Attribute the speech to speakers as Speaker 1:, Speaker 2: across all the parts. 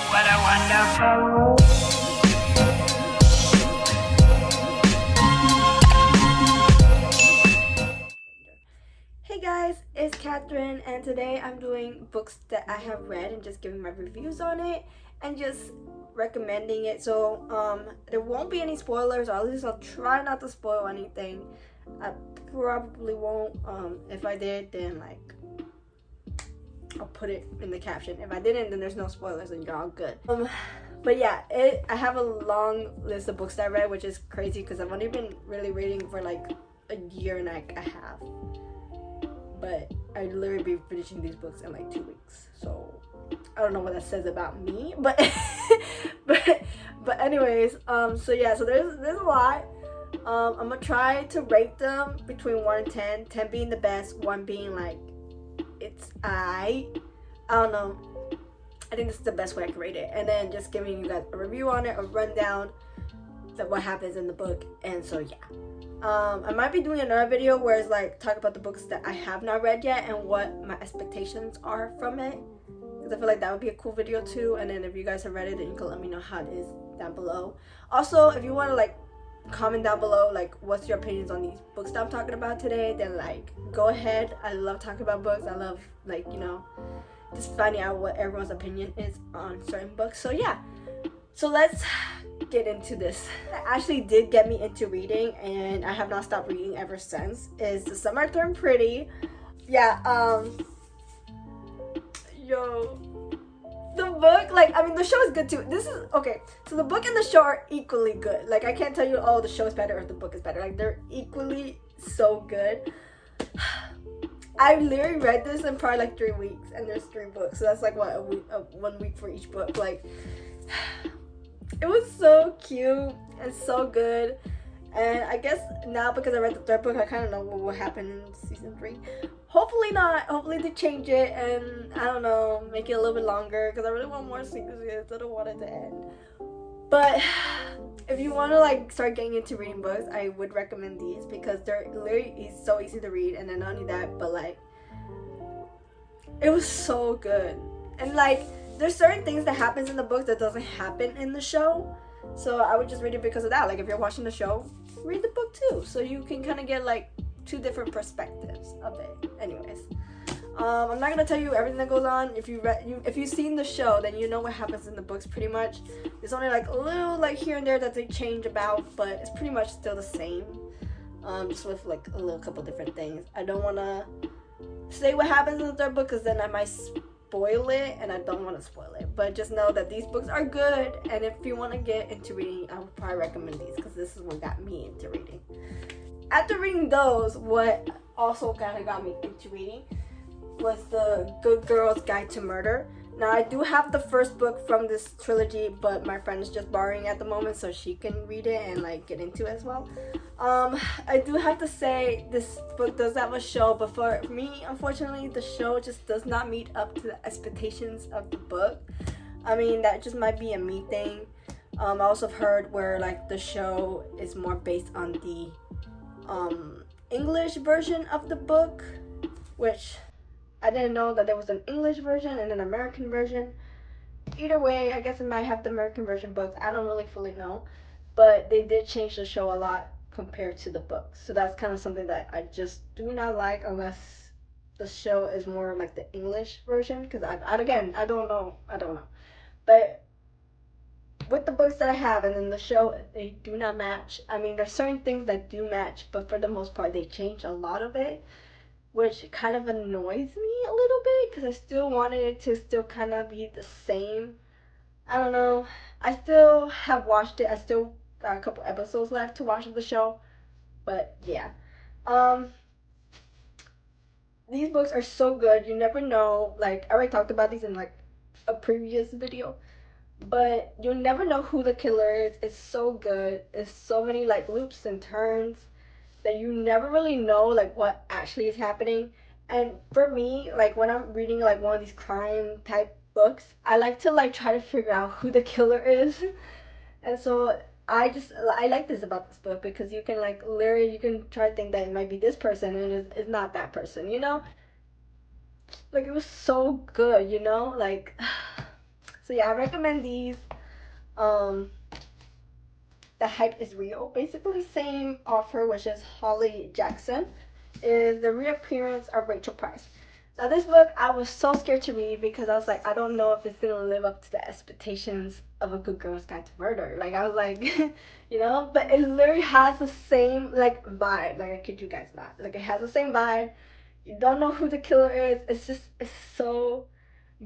Speaker 1: What a wonderful.
Speaker 2: Hey guys, it's Catherine, and today I'm doing books that I have read and just giving my reviews on it and just recommending it. So there won't be any spoilers, or at least I'll try not to spoil anything. I probably won't. If I did, then I'll put it in the caption. If I didn't, then there's no spoilers and you're all good. But yeah, I have a long list of books that I read, which is crazy because I've only been really reading for like a year and like a half. But I literally be finishing these books in like 2 weeks. So I don't know what that says about me, but but anyways, so yeah, so there's a lot. I'm gonna try to rate them between 1 and 10, 10 being the best, 1 being like it's I don't know. I think this is the best way I can rate it, and then just giving you guys a review on it, a rundown of what happens in the book. And so yeah, I might be doing another video where it's like talk about the books that I have not read yet and what my expectations are from it, because I feel like that would be a cool video too. And then if you guys have read it, then you can let me know how it is down below. Also, if you want to like comment down below like what's your opinions on these books that I'm talking about today, then like go ahead. I love talking about books. I love like, you know, just finding out what everyone's opinion is on certain books. So yeah, so let's get into this. That actually did get me into reading, and I have not stopped reading ever since, is The Summer Turned Pretty. Yeah, yo, the book, like, I mean, the show is good too. This is okay, so the book and the show are equally good. Like, I can't tell you, oh, the show is better or the book is better. Like, they're equally so good. I literally read this in probably like 3 weeks, and there's 3 books, so that's like what, 1 week for each book. Like, it was so cute and so good. And I guess now, because I read the 3rd book, I kind of know what will happen in season 3. Hopefully not. Hopefully they change it and, I don't know, make it a little bit longer, because I really want more seasons. I don't want it to end. But if you want to like start getting into reading books, I would recommend these, because they're literally so easy to read. And then not only that, but like, it was so good. And like, there's certain things that happens in the book that doesn't happen in the show, so I would just read it because of that. Like, if you're watching the show, read the book too, so you can kind of get like 2 different perspectives of it. Anyways, I'm not gonna tell you everything that goes on. If you've seen the show, then you know what happens in the books pretty much. There's only like a little like here and there that they change about, but it's pretty much still the same, just with like a little couple different things. I don't want to say what happens in the 3rd book, because then I might spoil it, and I don't want to spoil it. But just know that these books are good, and if you want to get into reading, I would probably recommend these, because this is what got me into reading. After reading those, what also kind of got me into reading was The Good Girl's Guide to Murder. Now, I do have the 1st book from this trilogy, but my friend is just borrowing at the moment, so she can read it and like get into it as well. I do have to say this book does have a show, but for me, unfortunately, the show just does not meet up to the expectations of the book. I mean, that just might be a me thing. I also have heard where like the show is more based on the English version of the book, which I didn't know that there was an English version and an American version. Either way, I guess it might have the American version books. I don't really fully know. But they did change the show a lot compared to the books. So that's kind of something that I just do not like, unless the show is more like the English version. Because again, I don't know. But with the books that I have and then the show, they do not match. I mean, there's certain things that do match, but for the most part, they change a lot of it, which kind of annoys me a little bit, because I still wanted it to still kind of be the same. I don't know. I still have watched it. I still got a couple episodes left to watch of the show. But yeah. Um these books are so good. You never know. Like, I already talked about these in like a previous video. But you'll never know who the killer is. It's so good. It's so many like loops and turns that you never really know like what actually is happening. And for me, like when I'm reading like one of these crime type books, I like to like try to figure out who the killer is. And so I like this about this book, because you can like literally you can try to think that it might be this person, and it's not that person, you know? Like, it was so good, you know? Like, So yeah, I recommend these. Um, the hype is real. Basically, same author, which is Holly Jackson, is the reappearance of Rachel Price. Now, this book I was so scared to read because I was like, I don't know if it's gonna live up to the expectations of A Good Girl's Guide to Murder. Like I was like, but it literally has the same like vibe. Like I kid you guys not. Like it has the same vibe. You don't know who the killer is. It's so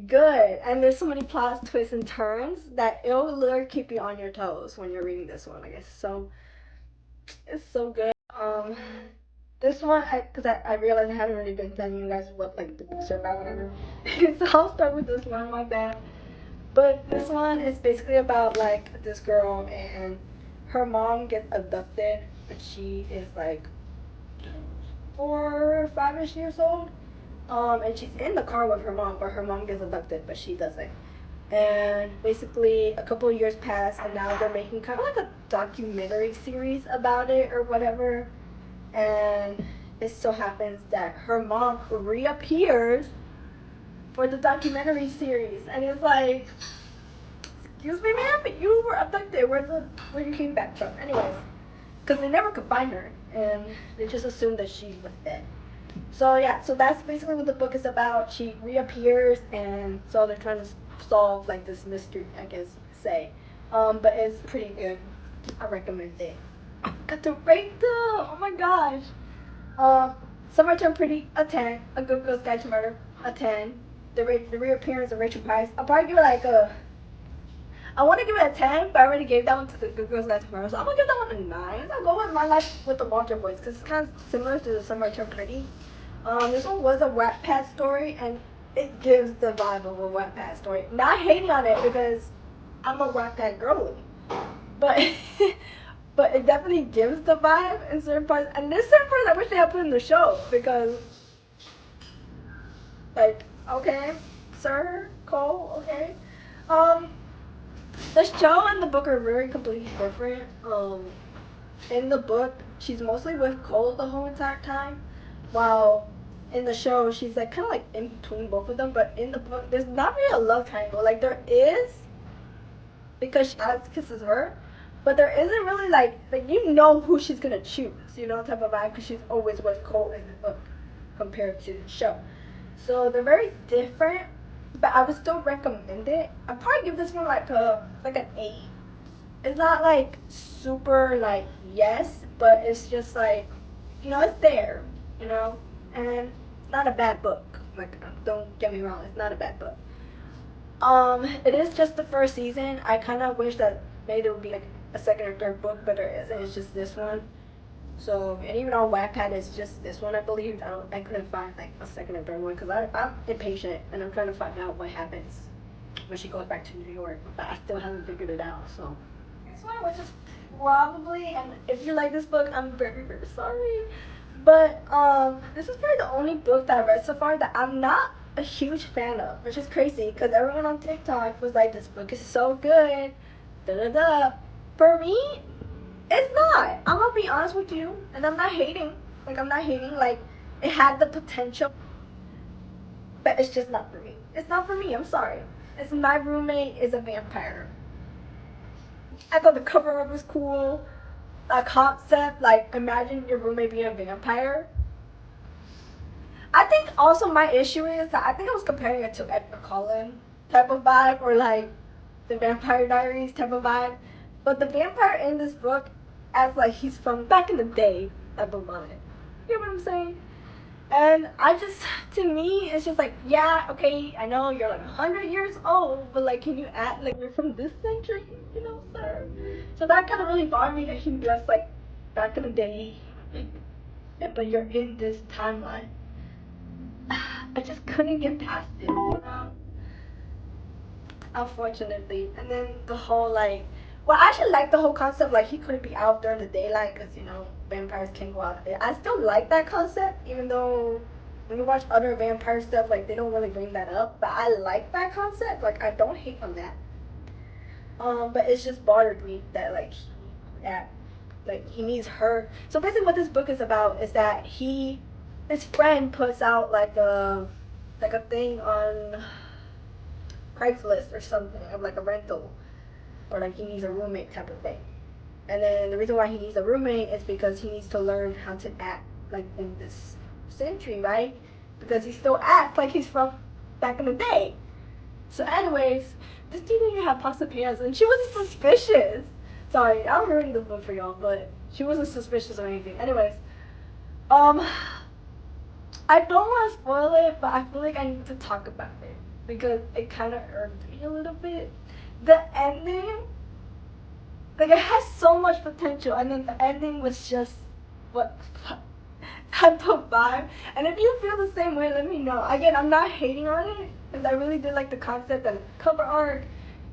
Speaker 2: good, and there's so many plot twists and turns that it'll literally keep you on your toes when you're reading this one. Like it's so good. This one, I realized I haven't really been telling you guys what like the books are about, whatever. So I'll start with this one, my bad. But this one is basically about like this girl and her mom gets abducted, but she is like 4, 5ish years old. And she's in the car with her mom, but her mom gets abducted, but she doesn't. And basically, a couple of years pass, and now they're making kind of like a documentary series about it or whatever. And it so happens that her mom reappears for the documentary series, and it's like, excuse me, ma'am, but you were abducted. Where you came back from? Anyways, because they never could find her, and they just assumed that she was dead. So yeah, so that's basically what the book is about. She reappears, and so they're trying to solve like this mystery, I guess say. But it's pretty good. I recommend it. Got to rate them. Oh my gosh. Summer Term Pretty, a 10. A Good Girl's Guide to Murder, a 10. The reappearance of Rachel Price, I'll probably give it like a. I want to give it a 10, but I already gave that one to the Good Girls Guide to Murder, so I'm gonna give that one a 9. I'll go with My Life with the Walter Boys because it's kind of similar to the Summer Term Pretty. This one was a Wattpad story, and it gives the vibe of a Wattpad story. Not hating on it because I'm a Wattpad girly, but but it definitely gives the vibe in certain parts. And there's certain parts I wish they had put in the show because, like, okay, sir, Cole, okay. The show and the book are very completely different. In the book, she's mostly with Cole the whole entire time, while in the show she's like kind of like in between both of them. But in the book, there's not really a love triangle. Like there is, because Alex kisses her, but there isn't really like you know who she's gonna choose, type of vibe, because she's always with Cole in the book compared to the show. So they're very different, but I would still recommend it. I'd probably give this one like an 8. It's not like super like yes, but it's just like it's there, and it's not a bad book. Like don't get me wrong, it's not a bad book. It is just the first season. I kind of wish that maybe there would be like a second or third book, but there isn't. It's just this one. So, and even on Wattpad, it's just this one, I believe. I couldn't find like a second or third one because I'm impatient and I'm trying to find out what happens when she goes back to New York, but I still haven't figured it out. So, this one, which is probably, and if you like this book, I'm very, very sorry. But this is probably the only book that I read so far that I'm not a huge fan of, which is crazy because everyone on TikTok was like, "This book is so good." Da da da. For me, it's not. I'm gonna be honest with you, and I'm not hating. Like, it had the potential, but it's just not for me. It's not for me. I'm sorry. It's My Roommate is a Vampire. I thought the cover art was cool. A concept, like, imagine your roommate being a vampire. I think also my issue is that I think I was comparing it to Edgar Cullen type of vibe, or like the Vampire Diaries type of vibe. But the vampire in this book as like he's from back in the day type of vibe. You know what I'm saying? And to me, it's just like, yeah, okay, I know you're like 100 years old, but like, can you act like you're from this century, sir? So that kind of really bothered me that he dressed like back in the day, but you're in this timeline. I just couldn't get past it. Unfortunately. And then the whole like, well, I actually like the whole concept. Like he couldn't be out during the daylight because vampires can't go out there. I still like that concept, even though when you watch other vampire stuff, like they don't really bring that up. But I like that concept. Like I don't hate on that. But it's just bothered me that he needs her. So basically, what this book is about is that his friend puts out like a thing on Craigslist or something of like a rental, or like he needs a roommate type of thing. And then the reason why he needs a roommate is because he needs to learn how to act like in this century, right? Because he still acts like he's from back in the day. So anyways, this teenager had pasta pants and she wasn't suspicious. Sorry, I'm ruining the book for y'all, but she wasn't suspicious or anything. Anyways, I don't want to spoil it, but I feel like I need to talk about it because it kind of irked me a little bit. The ending, like it has so much potential, and then the ending was just what type of vibe. And if you feel the same way, let me know. Again, I'm not hating on it because I really did like the concept and the cover art.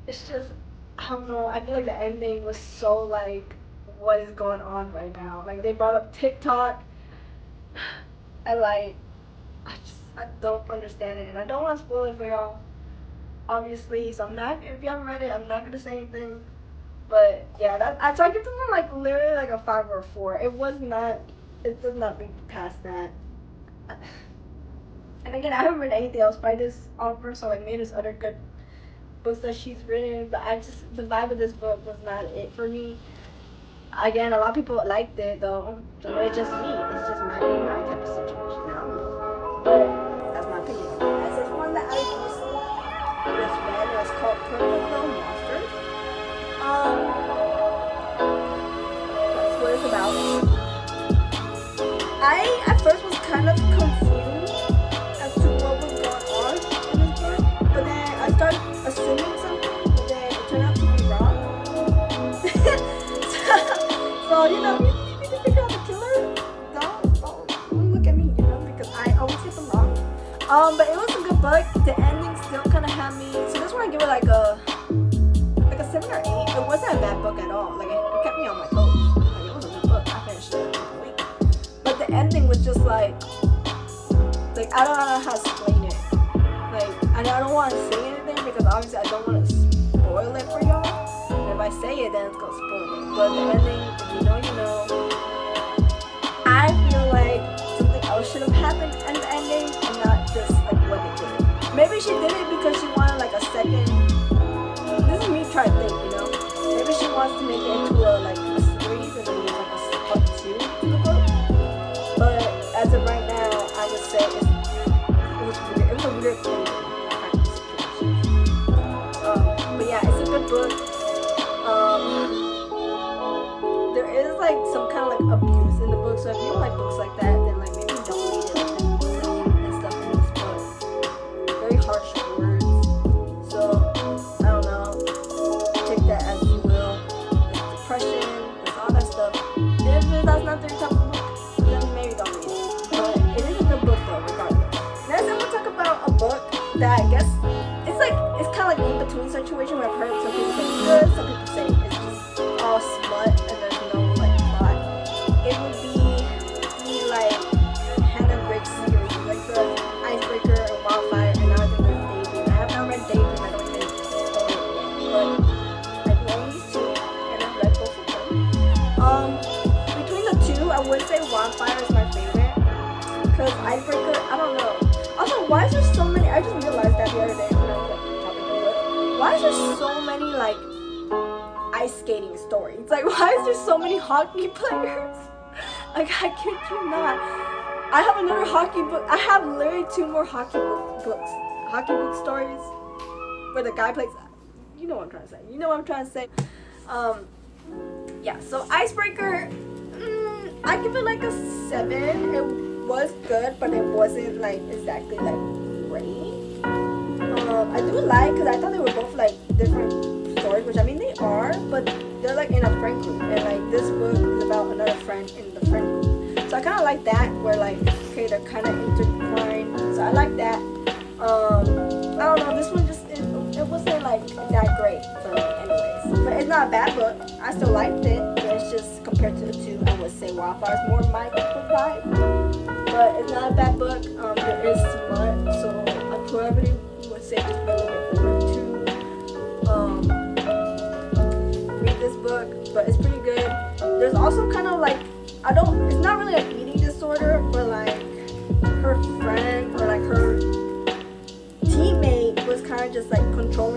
Speaker 2: It's just, I don't know. I feel like the ending was so like, what is going on right now? Like they brought up TikTok, and like, I don't understand it, and I don't want to spoil it for y'all. Obviously, so I'm not. If you haven't read it, I'm not gonna say anything. But yeah, so I give this one like literally like a 5 or a 4. It was not. It does not reach past that. And again, I haven't read anything else by this author, so like maybe there's other good books that she's written, but the vibe of this book was not it for me. Again, a lot of people liked it though, so it's just me. It's just my type of situation. I don't know, but that's my opinion. This is one that I recently just read. It's called Perfect Little Monsters. That's what it's about. I at first was kind of confused as to what was going on in this book, but then I started assuming something, but then it turned out to be wrong. So you know, if you can figure out the killer, don't look at me, you know, because I always get them wrong. But it was a good book. The ending still kind of had me. So this one I give it like a 7 or 8. It wasn't a bad book at all. Like it kept me on my toes. Like it was a good book. I finished it in a week. But the ending was just like I don't know how to explain it. Like I don't want to say anything because obviously I don't want to spoil it for y'all. And if I say it, then it's gonna spoil it. But the ending, if you know, you know. I feel like something else should have happened in the ending and not just like what it did. Maybe she did it because she wanted like a second. This is me trying to think, you know. Maybe she wants to make it into a series and then make like a part 2 to the book. But as of right now, I would say it was weird. It was a weird thing kind of situation. But yeah, it's a good book. There is like some kind of like abuse in the book, so if you don't like books like that, then like maybe don't read it. Like there's bullying and stuff in this book. Very harsh words. So I don't know. Take that as you will. There's depression, there's all that stuff. If that's not your type of book, then maybe don't read it. But it is a good book though, regardless. Next, I'm gonna talk about a book that I guess it's kind of like in between situation where I've heard some people say it's good, some people say it's just all smut and there's no like plot. It would be the like Hannah Break series, like the Icebreaker and Wildfire, and now I think there's Daydream. I have not read Daydream, I don't even own it yet, but I do own these two and I've read both of them. Between the two, I would say Wildfire is my favorite because Icebreaker, I don't know. Also, why is there so many? I just realized that the other day when I was like talking to her. Why is there so many like ice skating stories? Like, why is there so many hockey players? Like, I kid you not. I have another hockey book. I have literally 2 more hockey book stories where the guy plays. You know what I'm trying to say. You know what I'm trying to say. Yeah. So Icebreaker, I give it like a 7. It was good, but it wasn't like exactly like great. I do like because I thought they were both like different stories, which I mean they are, but they're like in a friend group, and like this book is about another friend in the friend group. So I kind of like that, where like okay they're kind of intertwined. So I like that. I don't know. This one just it wasn't like that great for me, anyways. But it's not a bad book. I still liked it, but it's just compared to the 2, I would say Wildfire is more my vibe. But it's not a bad book. There is smut, so I probably would say just be a little bit older to read this book. But it's pretty good. There's also kind of like it's not really an eating disorder, but like her friend or like her teammate was kind of just like controlling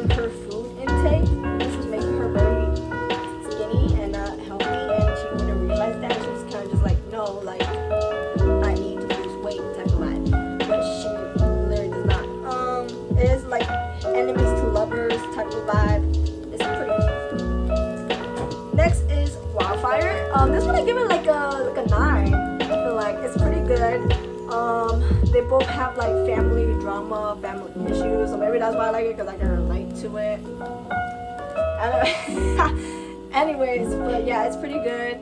Speaker 2: This one I give it like a 9. I feel like it's pretty good. They both have like family drama, family issues, so maybe that's why I like it because I can relate to it. Anyways, but yeah, it's pretty good.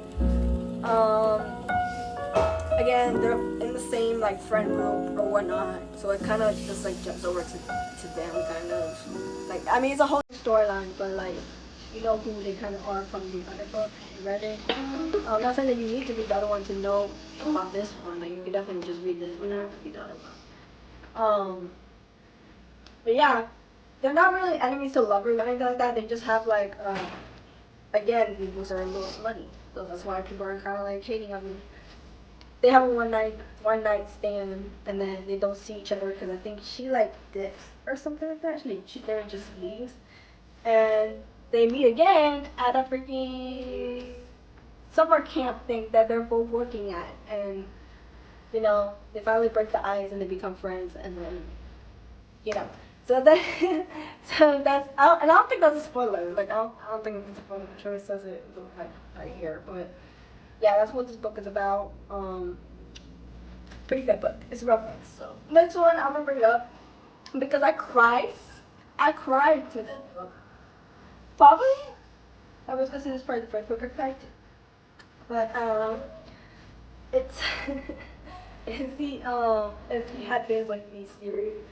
Speaker 2: Again, they're in the same like friend group or whatnot, so it kind of just like jumps over to them, kind of. Like, I mean, it's a whole storyline, but like, you know who they kind of are from the other book. You read it? I'm not saying that you need to read the other one to know about this one. Like, you can definitely just read this one after read the other one. But yeah, they're not really enemies to lovers or anything like that. They just have like, again, these books are a little slutty, so that's why people are kind of like hating on me. They have a one night stand, and then they don't see each other because I think she like dips or something like that. She there just leaves, and they meet again at a freaking summer camp thing that they're both working at, and you know they finally break the ice and they become friends, and then you know. So that so that's and I don't think that's a spoiler. Like I don't think it's a spoiler. I'm sure it says it like right here, but yeah, that's what this book is about. Pretty good book. It's romance. So next one I'm gonna bring up because I cried. I cried to this book. Probably I was gonna say this is probably the first book I cried to. But it's it's the If You Had Been With Me series.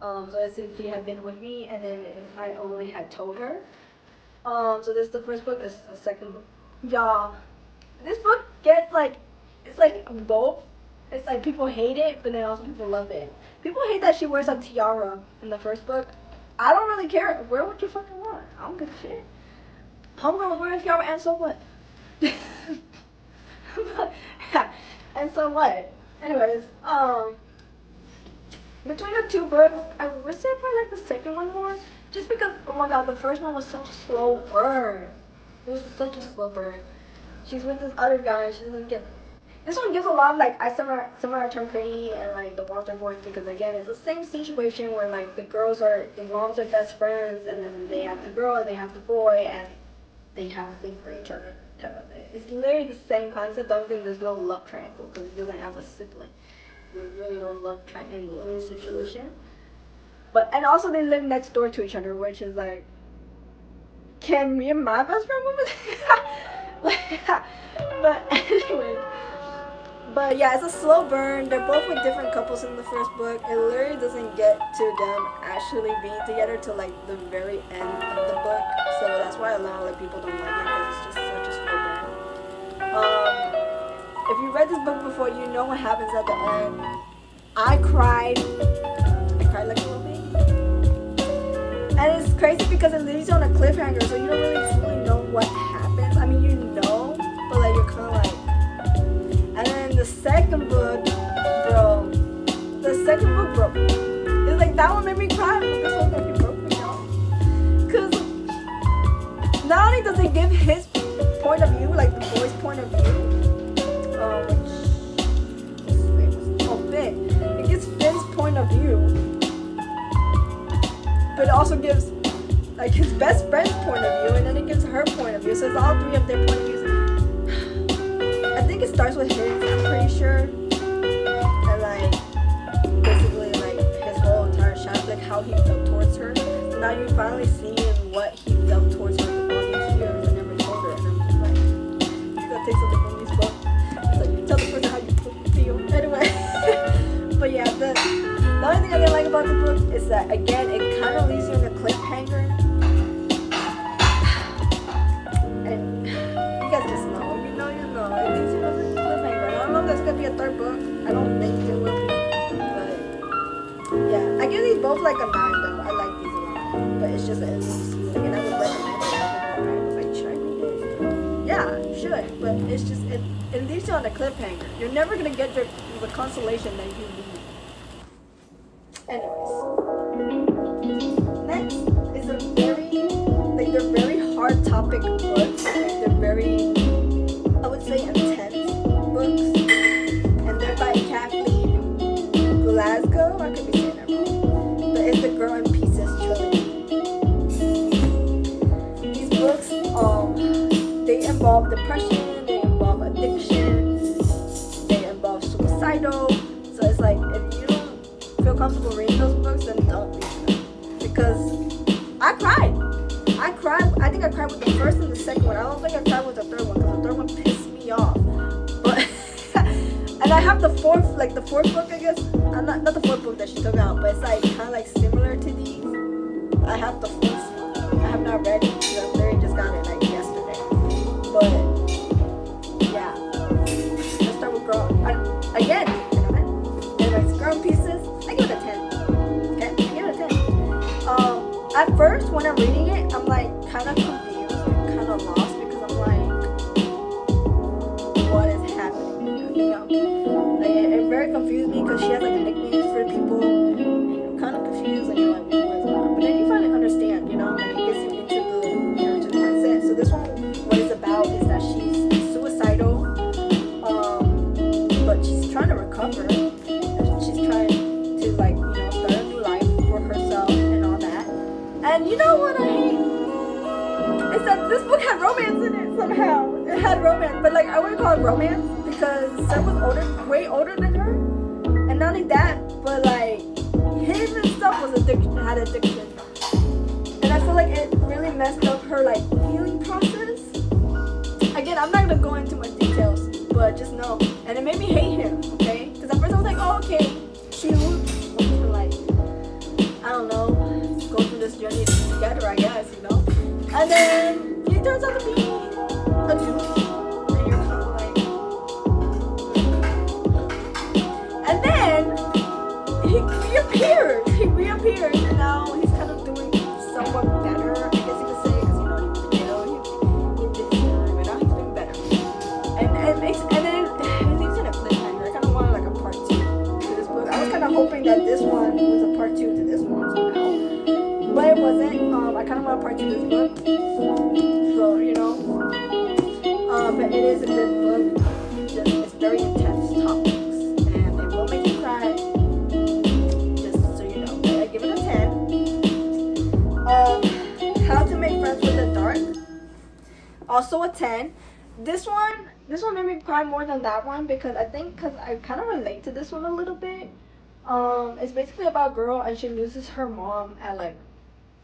Speaker 2: So it's If You Had Been With Me, and then If I Only Had Told Her. So this is the first book. This is the second book. Y'all, this book gets like, it's like both. It's like people hate it, but then also people love it. People hate that she wears a tiara in the first bok. I don't really care. Wear what you fucking want. I don't give a shit. Homegirl was wearing a tiara, and so what? And so what? Anyways, between the two books, I would say I like the second one more. Just because, oh my god, the first one was such a slow burn. It was such a slow burn. She's with this other guy, and she doesn't get. This one gives a lot of like I Summer Turn Pretty and like the Walter Boys, because again it's the same situation where like the moms are best friends, and then they have the girl and they have the boy and they have a thing for each other. It's literally the same concept. Other than there's no love triangle because it doesn't have a sibling. There's really no love triangle in this situation. But and also they live next door to each other, which is like, can me and my best friend move in? But anyway. But yeah, it's a slow burn. They're both with different couples in the first book. It literally doesn't get to them actually being together till like the very end of the book. So that's why a lot of like people don't like it, because it's just such a slow burn. If you read this book before, you know what happens at the end. I cried like a little baby. And it's crazy because it leaves you on a cliffhanger, so you don't really fully know what happens. I mean, you know, but like you're kind of like. And then the second book, bro. It's like that one made me cry, but this one made me broke me, y'all. Cause not only does it give his point of view, like the boy's point of view, Finn. It gives Finn's point of view, but it also gives like his best friend's point of view, and then it gives her point of view. So it's all three of their point of views. I think it starts with his, I'm pretty sure, and like basically like his whole entire shot, like how he felt towards her. So now you finally see what he felt towards her for all these years and never told her. And I'm just like, you gotta take something from these books. It's like you tell the person how you feel. Anyway, but yeah, the only thing I didn't like about the book is that again it kind of leaves you in a cliffhanger. And you guys just know. It leaves you in a cliffhanger. I don't know if there's gonna be a third book. I don't think there will be. But yeah, I give these both like a 9 though. I like these a lot. But it's just at least like, and I would recommend it. I was like, should I read this? Yeah, you should. But it's just it leaves you on a cliffhanger. You're never gonna get the consolation that you need. Anyways, next is a they're very hard topic books. Like they're very, I would say, intense books, and they're by Kathleen Glasgow. I could be saying that wrong, but it's the Girl in Pieces trilogy. These books, they involve depression, they cried. I think I cried with the first and the second one. I don't think I cried with the third one because the third one pissed me off. But and I have the fourth book, I guess. I'm not the fourth book that she took out, but it's like kind of like similar to these. I have the fourth. I have not read it because I literally just got it like yesterday. But yeah, let's start with Girl. Again, anyways, Girl in Pieces. I give it a 10. Okay, I give it a 10. At first, when I'm reading it, I'm like kind of confused and kind of lost because I'm like, what is happening? You know, like it very confused me because she has like the nicknames for people, and you're kind of confused and you're like, what's going on? But then you finally understand, you know, like it gets you into the character's mindset. So this one, what it's about is that she's suicidal, but she's trying to recover. She's trying to like, you know, start a new life for herself and all that. And you know what I hate? It's that this book had romance in it somehow. It had romance, but like I wouldn't call it romance because Seth was way older than her. And not only that, but like him and stuff had addiction. And I feel like it really messed up her like healing process. Again, I'm not gonna go into much details, but just know. And it made me hate him, okay? Because at first I was like, oh, okay, cute. To like, I don't know, go through this journey together, I guess, you know? And then he turns out to be a dude. And you're kind of like, and then he reappeared, and now he's kind of doing somewhat better, I guess you could say, because you know he was in jail, he did his time, and now he's doing better. And then it leaves in a cliffhanger. I kind of wanted like a part 2 to this book. I was kind of hoping that this one was a part 2 to this one somehow, but it wasn't. I kind of want a part 2 to this book, so you know. But it is a good book. It's very intense topics, and it will make you cry. Just so you know, I give it a 10. How to Make Friends with the Dark, also a 10. This one made me cry more than that one because I kind of relate to this one a little bit. It's basically about a girl and she loses her mom at like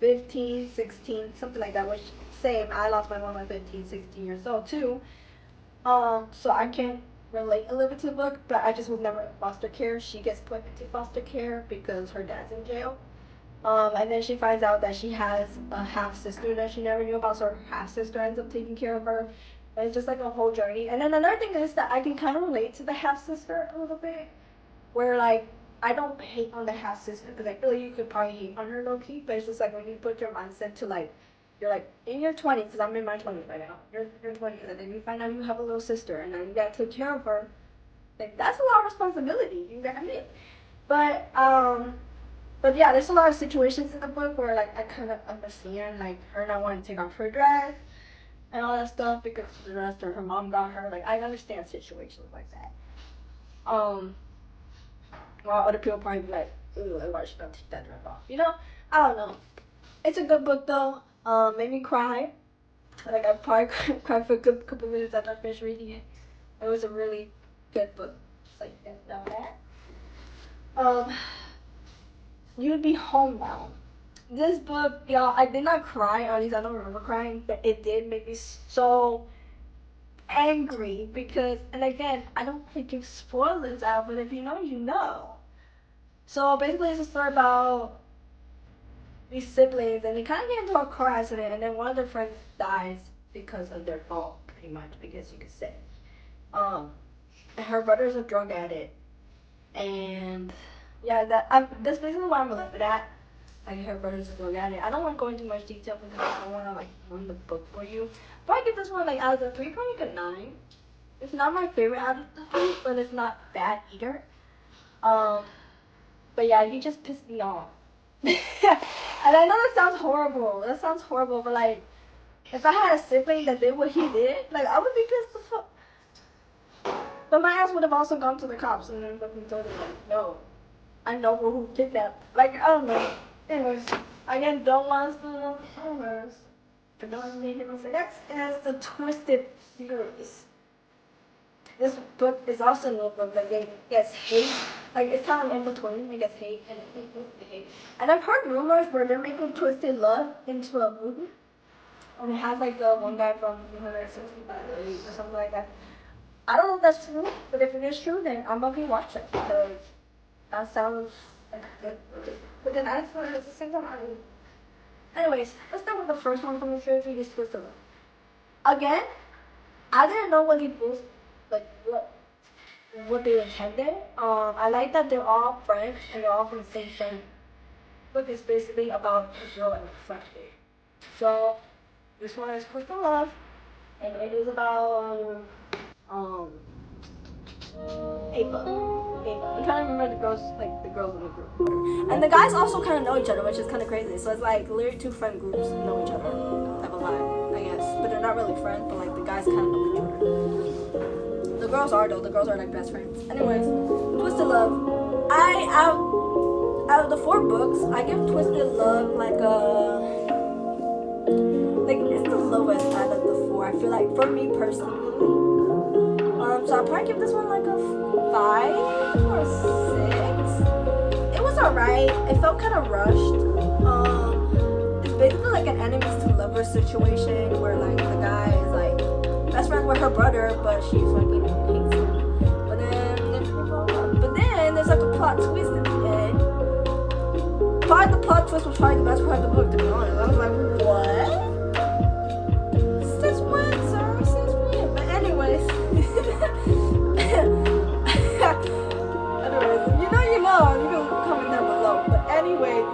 Speaker 2: 15, 16, something like that, which same, I lost my mom at 15, 16 years old too. So I can relate a little bit to the book, but I just was never in foster care. She gets put into foster care because her dad's in jail. And then she finds out that she has a half-sister that she never knew about, so her half-sister ends up taking care of her. And it's just like a whole journey. And then another thing is that I can kind of relate to the half-sister a little bit, where like, I don't hate on the half-sister, because I feel like you could probably hate on her low-key, but it's just like when you put your mindset to like, you're like, in your 20s, because I'm in my 20s right now, you're 20s, and then you find out you have a little sister, and then you gotta take care of her. Like, that's a lot of responsibility, you gotta admit. But yeah, there's a lot of situations in the book where like I kind of understand like her not wanting to take off her dress and all that stuff because the dress or her mom got her. Like I understand situations like that. While other people probably be like, ooh, why should I take that dress off? You know, I don't know. It's a good book though. Made me cry. Like I probably cried for a good couple minutes after I finished reading it. It was a really good book. Like know that. You'd Be Home Now. This book, y'all, I did not cry, or at least I don't remember crying, but it did make me so angry because, and again, I don't want to give spoilers out, but if you know, you know. So basically, it's a story about these siblings, and they kind of get into a car accident, and then one of their friends dies because of their fault, pretty much, I guess you could say. And her brother's a drug addict, and yeah, that's basically what I'm looking at. Like her brother's a drug addict. I don't want to go into much detail because I don't want to like ruin the book for you. But I give this one like out of the 3, probably like a 9. It's not my favorite out of the 3, but it's not bad either. But yeah, you just pissed me off. And I know that sounds horrible. That sounds horrible, but like, if I had a sibling that did what he did, like I would be pissed as fuck. But my ass would have also gone to the cops and then fucking told them like, no, I know who kidnapped. Like I don't know. Anyways, again, don't want us to know spoilers. But don't need to say. Next is the Twisted series. this book is also a notebook that gets hate. Like it's kind of in between. It gets hate and hate. And I've heard rumors where they're making Twisted Love into a movie. And it has like the one guy from 165 or something like that. I don't know if that's true, but if it is true, then I'm gonna be watching it because that sounds like good. But then I just want to sing something. Anyways, let's start with the first one from the trilogy, is Twisted Love. Again, I didn't know what he was like what they intended. I like that they're all friends and they're all from the same friend. Book is basically about a girl and a friend. So this one is Twisted Love, and it is about Ava. I'm trying to remember the girls in the group. And the guys also kind of know each other, which is kind of crazy. So it's like literally two friend groups know each other type of vibe, I guess. But they're not really friends, but like the guys kind of know each other. The girls are though. The girls are like best friends. Anyways, Twisted Love. Out of the 4 books, I give Twisted Love it's the lowest out of the 4. I feel like for me personally. So I'll probably give this one like a 5 or 6. It was alright. It felt kind of rushed. It's basically like an enemies to lovers situation where like the guy is like best friends with her brother, but she fucking hates him. But then there's like a plot twist at the end. Probably the plot twist was probably the best part of the book, to be honest. I was like, what? Since when, sir? Since when? But anyways. You can comment down below. But anyways,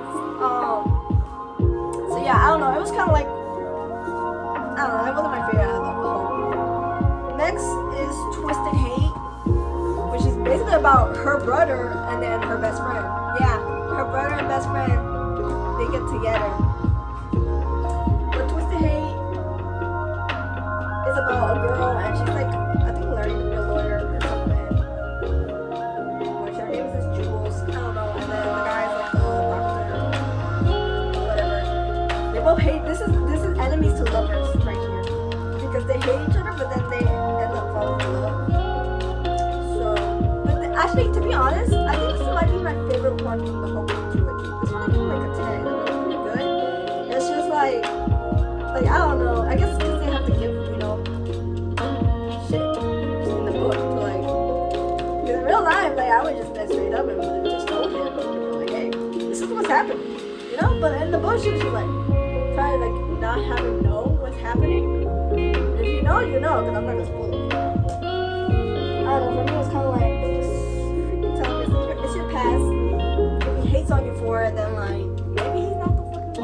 Speaker 2: so yeah, I don't know. It was kind of like, I don't know. It wasn't my favorite out of the whole. Next is Twisted Hate, which is basically about her brother and then her best friend. Yeah, her brother and best friend, they get together. But Twisted Hate is about a girl and she's like, I think learning to be a lawyer or something. Which her name is Jules. I don't know. And then the guy is like, doctor, whatever. They both hate. This is enemies to lovers right here because they hate each other, but then they end up falling in love. So, but actually, to be honest, I think this might be my favorite one from the whole trilogy. This one I give like a 10. It's pretty good. It's just like I don't know. I guess because they have to give shit in the book to like. Because in real life, like I would just mess straight up and would just told him, like, hey, this is what's happening, But in the book, she was like try to like not have him know what's happening. And if you know, you know, because I'm not gonna spoil it. I don't know. For me, it was kind of like just freaking tell him it's your past. If he hates on you for it, then like maybe he's not the fucking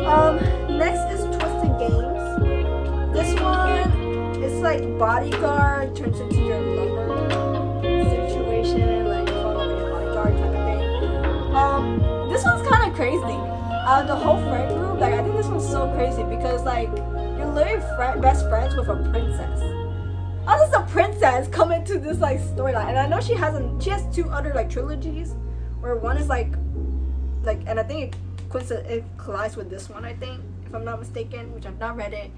Speaker 2: one, Next is Twisted Games. This one is like bodyguard turns into your lover situation, like following your bodyguard type of thing. This one's kind of crazy. The whole friend group, like I think this one's so crazy because like you're literally best friends with a princess. How does a princess come into this like storyline? And I know she has 2 other like trilogies, where one is like, and I think it collides with this one. I think, if I'm not mistaken, which I've not read it,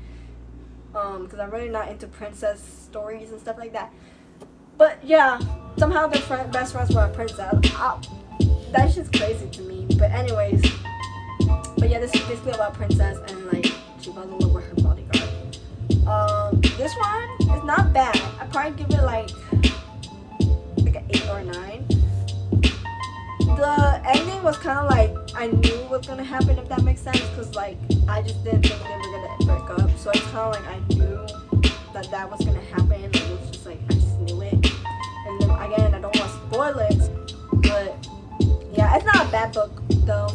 Speaker 2: because I'm really not into princess stories and stuff like that. But yeah, somehow they're best friends with a princess. That's just crazy to me. But anyways, but yeah, this is basically about princess and like she falls in love with her bodyguard. This one is not bad. I probably give it like an 8 or 9. The ending was kind of like I knew what was gonna happen, if that makes sense, because like I just didn't think they were gonna break up. So it's kind of like I knew that was gonna happen. It was just like I just knew it. And then again, I don't want to spoil it, but yeah, it's not a bad book though.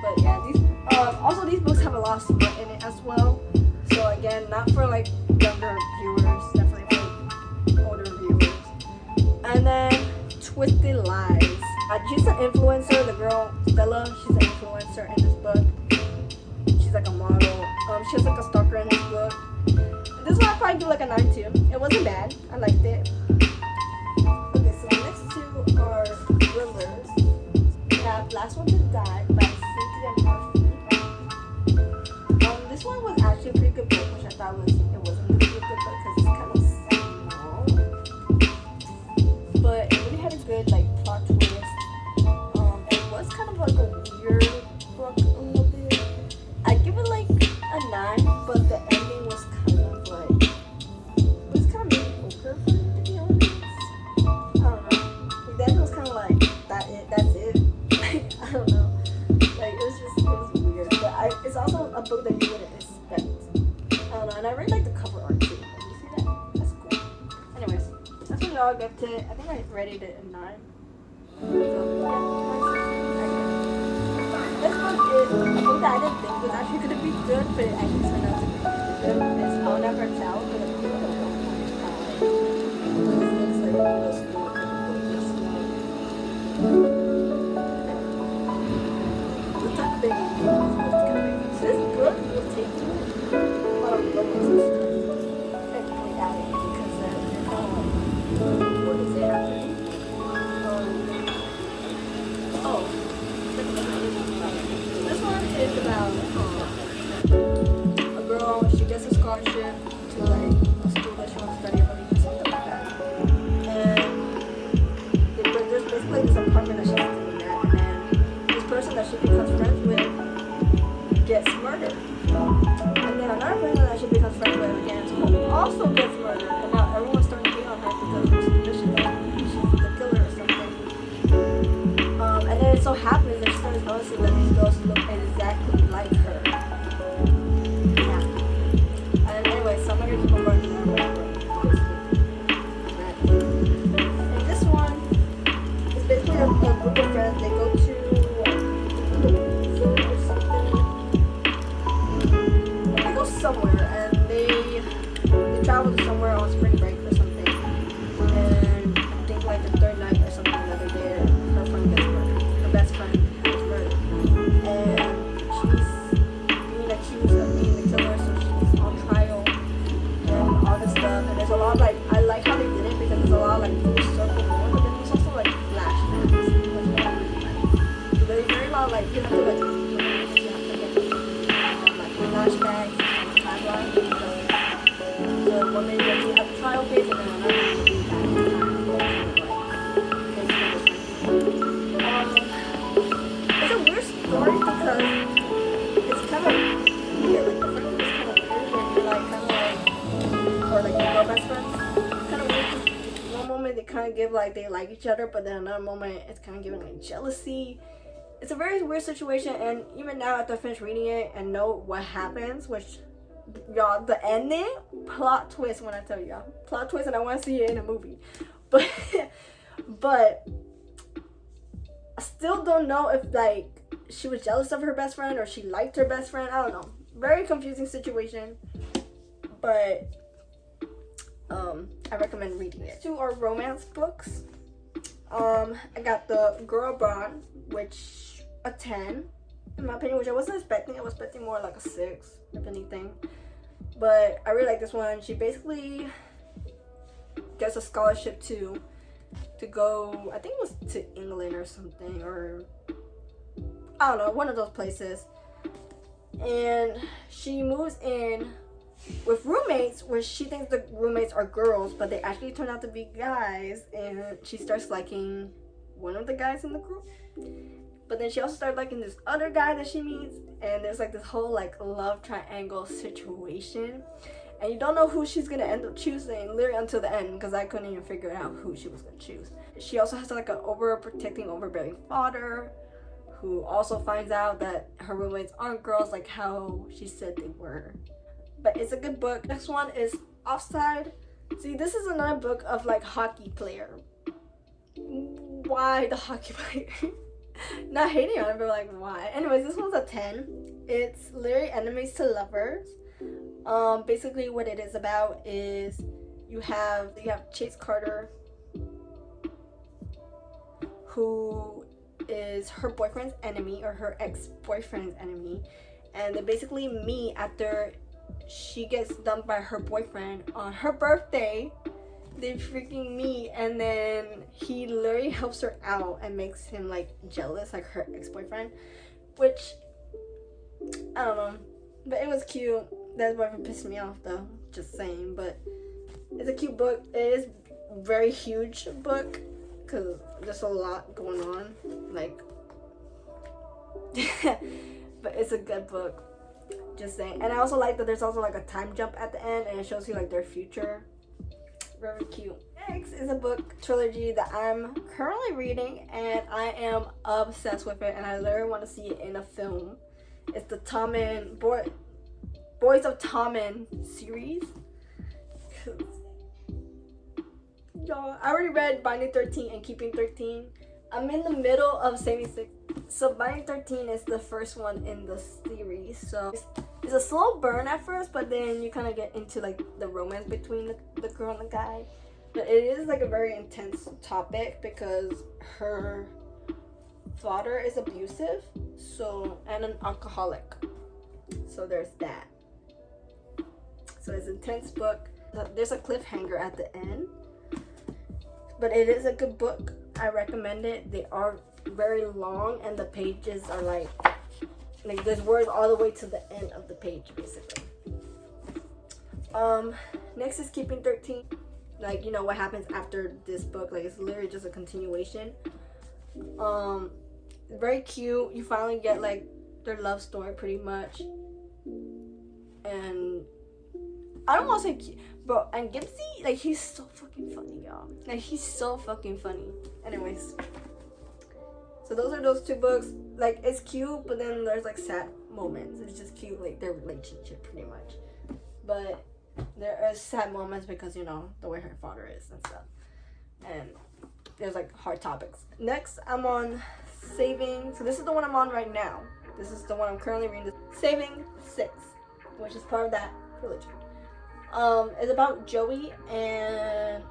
Speaker 2: But yeah, also these books have a lot of smut in it as well. So again, not for like younger viewers, definitely for older viewers. And then Twisted Lies. She's an influencer, the girl Stella. She's an influencer in this book. She's like a model. She has like a stalker in this book. This one I probably give like a 9 too. It wasn't bad. I liked it. Okay, so the next 2 are thrillers. We have Last One to Die by Cynthia Murphy. This one was actually a pretty good book, which I thought it wasn't a pretty good book because it's kind of sad. a book that you wouldn't expect. I don't know, and I really like the cover art too. Like, you see that? That's cool. Anyways, that's what y'all gave it. I think I rated it a 9. So, yeah, this book is a book that I didn't think was actually going to be good, but it actually turned out to be good. It's I'll Never Tell, but it's kind of like, it looks like a middle school kind of book. Just the type of thing you need is supposed to kind of make. So this book will take you on a roller coaster. Technically at it, because they're kind of like, what is it happening? This one is about a girl. She gets a scholarship to like a school that she wants to study, or something like that. And there's basically this apartment that she's living at, and then this person that she becomes friends with gets murdered. And then another person that she becomes friends with again also gets murdered. And now everyone's starting to hate on her because there's suspicion that she's the killer or something. And then it so happens that she starts noticing that these girls look exactly like her. Yeah. And anyway, so I'm not gonna keep on running that way. And this one is basically a group of friends. They go to or something. They go somewhere and they travel to somewhere on spring break or something. And I think like the third night or something that they're there, her friend gets murdered. Her best friend gets murdered. And she's being accused of being the killer, so she's on trial and all this stuff. And there's a lot of like, I like how they did it because there's a lot of like full circle going, but then there's also like flashbacks. So there's very lot of like, you have to like, you have to get like flashbacks and timeline because the one minute you'll be at the trial phase and then another you'll be back in time. It's a weird story because it's kind of weird. Like the first one is kind of weird when you're like kind of like, or like your girl best friends. It's kind of weird because one moment they kind of give like they like each other, but then another moment it's kind of giving like jealousy. It's a very weird situation, and even now after I finish reading it and know what happens, which y'all, the ending, plot twist when I tell y'all. Plot twist, and I want to see it in a movie. But I still don't know if like she was jealous of her best friend or she liked her best friend. I don't know. Very confusing situation. But I recommend reading it. 2 are romance books. I got The Girl Abroad, which a 10 in my opinion, which I wasn't expecting. I was expecting more like a 6, if anything. But I really like this one. She basically gets a scholarship to go, I think it was to England or something, or I don't know, one of those places. And she moves in with roommates, where she thinks the roommates are girls, but they actually turn out to be guys, and she starts liking one of the guys in the group. But then she also started liking this other guy that she meets, and there's like this whole like love triangle situation, and you don't know who she's gonna end up choosing literally until the end, because I couldn't even figure out who she was gonna choose. She also has like an overprotecting, overbearing father who also finds out that her roommates aren't girls like how she said they were. But it's a good book. Next one is Offside. See, this is another book of like hockey player. Why the hockey player? Not hating on it, but like why? Anyways, this one's a 10. It's literally enemies to lovers. Basically what it is about is you have Chase Carter, who is her boyfriend's enemy, or her ex-boyfriend's enemy, and they basically meet after she gets dumped by her boyfriend on her birthday. They freaking meet, and then he literally helps her out and makes him like jealous, like her ex-boyfriend, which I don't know, but it was cute. That boyfriend pissed me off though, just saying. But it's a cute book. It is very huge book because there's a lot going on, like but it's a good book, just saying. And I also like that there's also like a time jump at the end, and it shows you like their future. Very cute. Next is a book trilogy that I'm currently reading, and I am obsessed with it, and I literally want to see it in a film. It's the Tommen Boys of Tommen series. Y'all, I already read Binding 13 and Keeping 13. I'm in the middle of Saving 6. So Binding 13 is the first one in the series. So it's a slow burn at first, but then you kind of get into like the romance between the girl and the guy. But it is like a very intense topic because her father is abusive, and an alcoholic. So there's that. So it's an intense book. There's a cliffhanger at the end. But it is a good book. I recommend it. They are very long and the pages are like there's words all the way to the end of the page basically. Next is Keeping 13. Like, you know what happens after this book. Like, it's literally just a continuation. Very cute. You finally get like their love story pretty much. And I don't want to say cute, bro. And Gibbsy, like, he's so fucking funny, y'all. Like, he's so fucking funny. Anyways, so those are those two books. Like, it's cute, but then there's like sad moments. It's just cute, like their relationship, pretty much. But there are sad moments because, you know, the way her father is and stuff. And there's like hard topics. Next, I'm on Saving. So this is the one I'm on right now. This is the one I'm currently reading. Saving 6, which is part of that trilogy. It's about Joey, and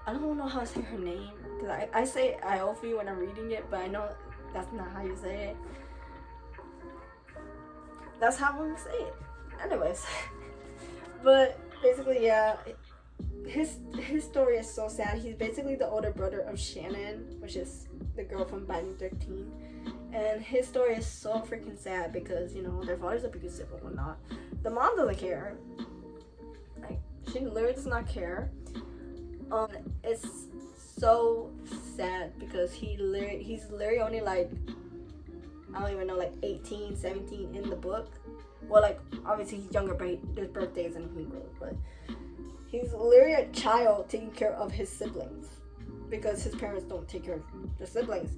Speaker 2: I don't know how to say her name because I say Iofi when I'm reading it, but I know that's not how you say it. That's how I'm gonna say it. Anyways, but basically, yeah, his story is so sad. He's basically the older brother of Shannon, which is the girl from Binding 13, and his story is so freaking sad because, you know, their father's abusive and whatnot. The mom doesn't care. Like, she literally does not care. It's so sad because he's literally only like, I don't even know, like 18, 17 in the book. Well, like, obviously he's younger, but there's birthdays and he grows, but he's literally a child taking care of his siblings because his parents don't take care of their siblings.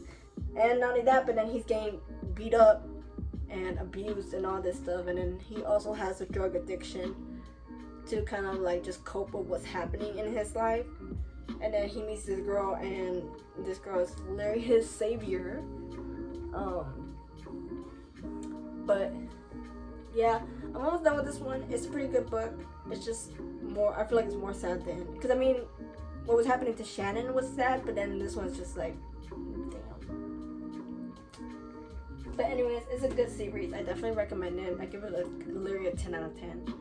Speaker 2: And not only that, but then he's getting beat up and abused and all this stuff, and then he also has a drug addiction to kind of like just cope with what's happening in his life. And then he meets this girl, and this girl is literally his savior. But yeah, I'm almost done with this one. It's a pretty good book. It's just more, I feel like it's more sad than, because I mean, what was happening to Shannon was sad, but then this one's just like, damn. But anyways, it's a good series. I definitely recommend it. I give it literally a 10 out of 10.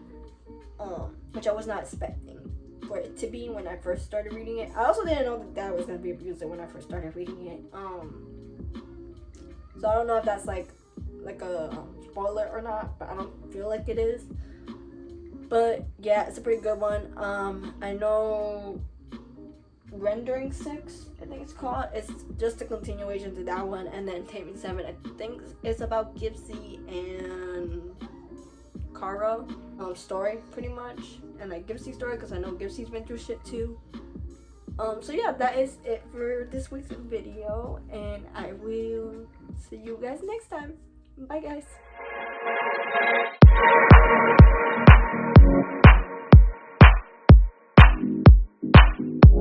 Speaker 2: Which I was not expecting for it to be when I first started reading it. I also didn't know that dad was gonna be abusive when I first started reading it. So I don't know if that's like a spoiler or not, but I don't feel like it is. But yeah, it's a pretty good one. I know Rendering 6, I think it's called. It's just a continuation to that one, and then Taming 7, I think it's about Gibbsy and Kara story pretty much, and like Gibbsy's story because I know Gibbsy's been through shit too. So yeah, that is it for this week's video, and I will see you guys next time. Bye guys.